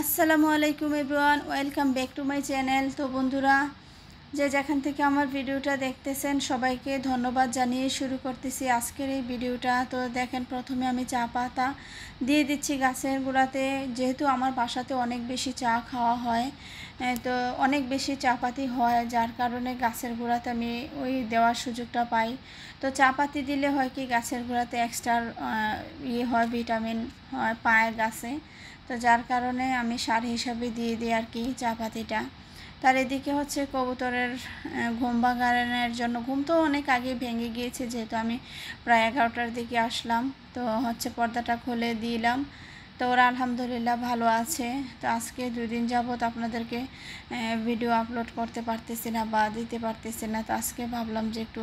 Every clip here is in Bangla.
আসসালামু আলাইকুম everyone, welcome back to my channel. তো বন্ধুরা, যে যেখান থেকে আমার ভিডিওটা দেখতেছেন সবাইকে ধন্যবাদ জানিয়ে শুরু করতেছি আজকের এই ভিডিওটা। তো দেখেন, প্রথমে আমি চা পাতা দিয়ে দিচ্ছি গাছের গোড়াতে। যেহেতু আমার বাসাতে অনেক বেশি চা খাওয়া হয়, তো অনেক বেশি চা পাতি হয়, যার কারণে গাছের গোড়াতে আমি ওই দেওয়ার সুযোগটা পাই। তো চা পাতি দিলে হয় কি, গাছের গোড়াতে এক্সট্রা হয়, ভিটামিন হয় পায় গাছে। তো যার কারণে আমি সার হিসাবে দিয়ে দিই আর কি চা পাতিটা। তার এদিকে হচ্ছে কবুতরের ঘুম ভাঙানোর জন্য, ঘুম তো অনেক আগে ভেঙে গিয়েছে, যেহেতু আমি প্রায় 11টার দিকে আসলাম। তো হচ্ছে পর্দাটা খুলে দিলাম। তো ওরা আলহামদুলিল্লাহ ভালো আছে। তো আজকে 2 দিন যাবত আপনাদেরকে ভিডিও আপলোড করতে পারতেছি না বা দিতে পারতেছি না। তো আজকে ভাবলাম যে একটু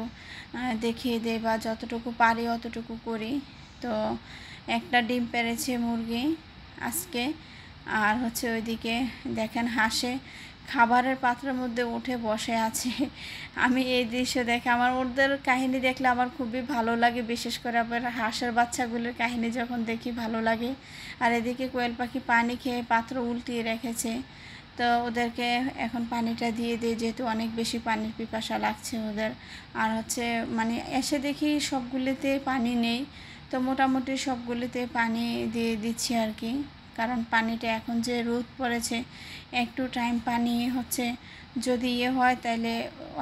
দেখিয়ে দেই বা যতটুকু পারি অতটুকু করি। তো একটা ডিম পেড়েছে মুরগি আজকে। আর হচ্ছে ওইদিকে দেখেন হাঁসে খাবারের পাত্রের মধ্যে উঠে বসে আছে। আমি এই দৃশ্য দেখে আমার ওদের কাহিনী দেখলে আমার খুবই ভালো লাগে, বিশেষ করে আবার হাঁসের বাচ্চাগুলোর কাহিনী যখন দেখি ভালো লাগে। আর এদিকে কোয়েল পাখি পানি খেয়ে পাত্র উল্টিয়ে রেখেছে। তো ওদেরকে এখন পানিটা দিয়ে দিই, যেহেতু অনেক বেশি পানির পিপাসা লাগছে ওদের। আর হচ্ছে মানে এসে দেখি সবগুলিতে পানি নেই, তো মোটামুটি সবগুলিতে পানি দিয়ে দিচ্ছি আর কি। কারণ পানিটা এখন যে রোদ পড়েছে, একটু টাইম পানি হচ্ছে যদি হয় তাহলে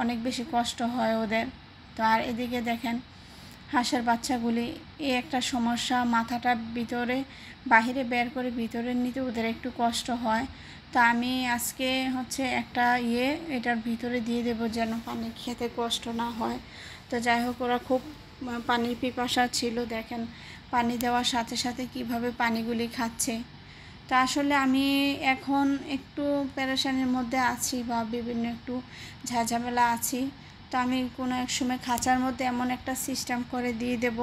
অনেক বেশি কষ্ট হয় ওদের। তো আর এদিকে দেখেন হাঁসের বাচ্চাগুলি, এই একটা সমস্যা, মাথাটা ভিতরে বাহিরে বের করে ভিতরে নিতে ওদের একটু কষ্ট হয়। তো আমি আজকে হচ্ছে একটা এটার ভিতরে দিয়ে দেবো, যেন পানি খেতে কষ্ট না হয়। তো যাই হোক, ওরা খুব পানির পিপাসা ছিল, দেখেন পানি দেওয়ার সাথে সাথে কিভাবে পানিগুলি খাচ্ছে। তা আসলে আমি এখন একটু পেরেশানির মধ্যে আছি বা বিভিন্ন একটু ঝামেলা আছি। তো আমি কোনো এক সময় খাঁচার মধ্যে এমন একটা সিস্টেম করে দিয়ে দেব,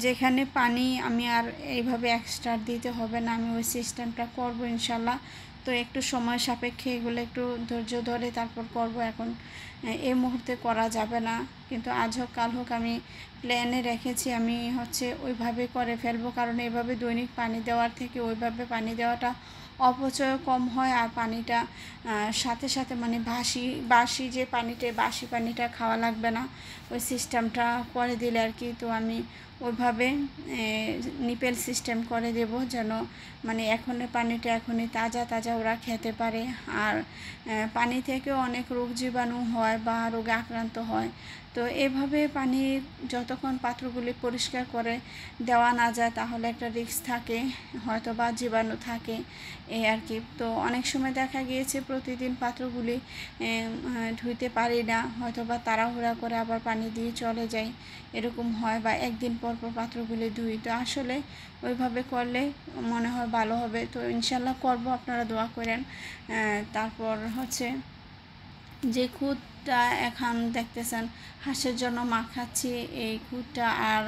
যেখানে পানি আমি আর এইভাবে এক্সট্রা দিতে হবে না। আমি ওই সিস্টেমটা করব ইনশাল্লাহ। তো একটু সময় সাপেক্ষে এগুলো একটু ধৈর্য ধরে তারপর করব। এখন এই মুহূর্তে করা যাবে না, কিন্তু আজ হোক কাল হোক আমি প্ল্যানে রেখেছি, আমি হচ্ছে ওইভাবে করে ফেলবো। কারণ এভাবে দৈনিক পানি দেওয়ার থেকে ওইভাবে পানি দেওয়াটা অপচয় কম হয়। আর পানিটা সাথে সাথে মানে বাসি যে পানিটা, বাসি পানিটা খাওয়া লাগবে না, ওই সিস্টেমটা করে দিলে আর কি। তো আমি ওইভাবে নিপেল সিস্টেম করে দেব, যেন মানে এখনের পানিটা এখনই তাজা তাজা ওরা খেতে পারে। আর পানি থেকেও অনেক রোগ জীবাণু হয় বা রোগে আক্রান্ত হয়। তো এভাবে পানি যতক্ষণ পাত্রগুলি পরিষ্কার করে দেওয়া না যায়, তাহলে একটা রিস্ক থাকে, হয়তো বা জীবাণু থাকে, এই আর কি। তো অনেক সময় দেখা গিয়েছে প্রতিদিন পাত্রগুলি ধুইতে পারি না, হয়তো বা তাড়াহুড়া করে আবার পানি দিয়ে চলে যাই, এরকম হয়, বা একদিন পর পর পাত্রগুলি ধুই। তো আসলে ওইভাবে করলে মনে হয় ভালো হবে। তো ইনশাল্লাহ করব, আপনারা দোয়া করেন। তারপর হচ্ছে যে খুদটা এখন দেখতেছেন হাঁসের জন্য মাখাচ্ছি, এই খুদটা আর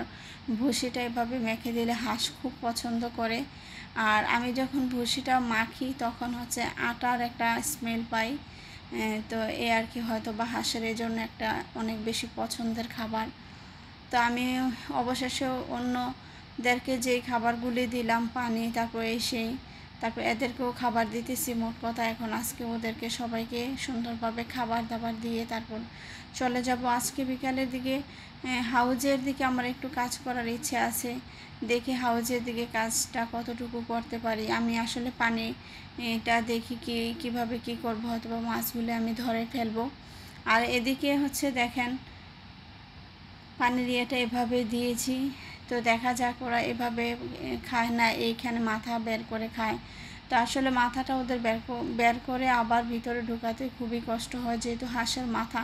ভুসিটা এভাবে মেখে দিলে হাঁস খুব পছন্দ করে। আর আমি যখন ভুসিটা মাখি তখন হচ্ছে আটার একটা স্মেল পাই। তো এ আর কি, হয়তো বা হাঁসের এই জন্য একটা অনেক বেশি পছন্দের খাবার। তো আমি অবশেষে অন্যদেরকে যেই খাবারগুলি দিলাম, পানি, তারপর তারপর এদেরকেও খাবার দিতেছি। মোট কথা এখন আজকে ওদেরকে সবাইকে সুন্দরভাবে খাবার দাবার দিয়ে তারপর চলে যাব। আজকে বিকালের দিকে হাউজের দিকে আমার একটু কাজ করার ইচ্ছে আছে, দেখি হাউজের দিকে কাজটা কতটুকু করতে পারি। আমি আসলে পানিটা দেখি কীভাবে কী করবো, হয়তো বা মাছগুলো আমি ধরে ফেলবো। আর এদিকে হচ্ছে দেখেন পানির ইয়েটা এভাবে দিয়েছি। তো দেখা যাক ওরা এভাবে খায় না, এইখানে মাথা বের করে খায়। তো আসলে মাথাটা ওদের বের করে আবার ভিতরে ঢুকাতে খুবই কষ্ট হয়, যেহেতু হাঁসের মাথা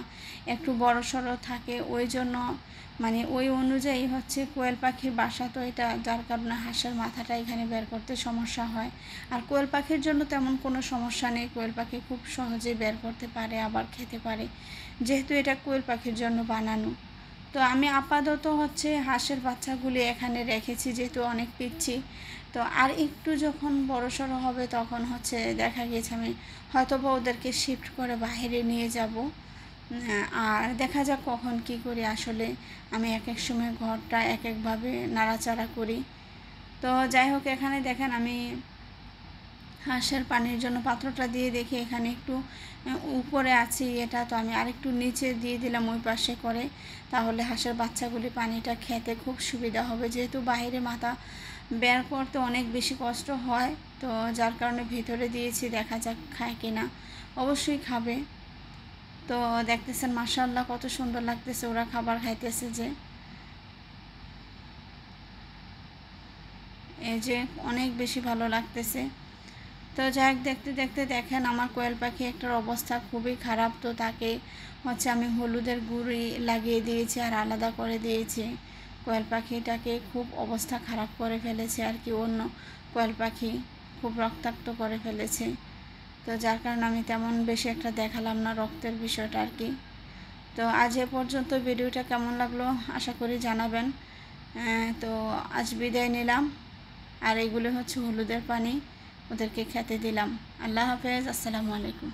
একটু বড় সড়ো থাকে, ওই জন্য মানে ওই অনুযায়ী হচ্ছে কোয়েল পাখির বাসা তো এটা, যার কারণে হাঁসের মাথাটা এখানে বের করতে সমস্যা হয়। আর কোয়েল পাখির জন্য তেমন কোনো সমস্যা নেই, কোয়েল পাখি খুব সহজেই বের করতে পারে, আবার খেতে পারে, যেহেতু এটা কোয়েল পাখির জন্য বানানো। তো আমি আপাতত হচ্ছে হাঁসের বাচ্চাগুলি এখানে রেখেছি, যেহেতু অনেক পিচ্ছি। তো আর একটু যখন বড়সড় হবে তখন হচ্ছে দেখা গিয়েছে আমি হয়তো বা ওদেরকে শিফট করে বাইরে নিয়ে যাব। আর দেখা যাক কখন কি করি। আসলে আমি এক এক সময় ঘরটা এক একভাবে নাড়াচাড়া করি। তো যাই হোক, এখানে দেখেন আমি হাঁসের পানির জন্য পাত্রটা দিয়ে দেখি এখানে একটু উপরে আছে, এটা তো আমি আরেকটু নিচে দিয়ে দিলাম ওই পাশে করে, তাহলে হাঁসের বাচ্চাগুলি পানিটা খেতে খুব সুবিধা হবে, যেহেতু বাইরে মাথা বের করতে অনেক বেশি কষ্ট হয়, তো যার কারণে ভিতরে দিয়েছি, দেখা যাক খায় কিনা। অবশ্যই খাবে। তো দেখতেছেন মাশাআল্লাহ কত সুন্দর লাগতেছে, ওরা খাবার খাইতেছে যে, এই যে অনেক বেশি ভালো লাগতেছে। তো যাই হোক, দেখতে দেখতে দেখেন আমার কোয়েল পাখি একটার অবস্থা খুবই খারাপ। তো তাকে হচ্ছে আমি হলুদের গুঁড়ি লাগিয়ে দিয়েছি আর আলাদা করে দিয়েছি। কোয়েল পাখিটাকে খুব অবস্থা খারাপ করে ফেলেছে আর কি, অন্য কোয়েল পাখি খুব রক্তাক্ত করে ফেলেছে। তো যার কারণে আমি তেমন বেশি একটা দেখালাম না রক্তের বিষয়টা আর কি। তো আজ এ পর্যন্ত, ভিডিওটা কেমন লাগলো আশা করি জানাবেন। তো আজ বিদায় নিলাম। আর এগুলো হচ্ছে হলুদের পানি, ওদেরকে খেতে দিলাম। আল্লাহ হাফেজ, আসসালামু আলাইকুম।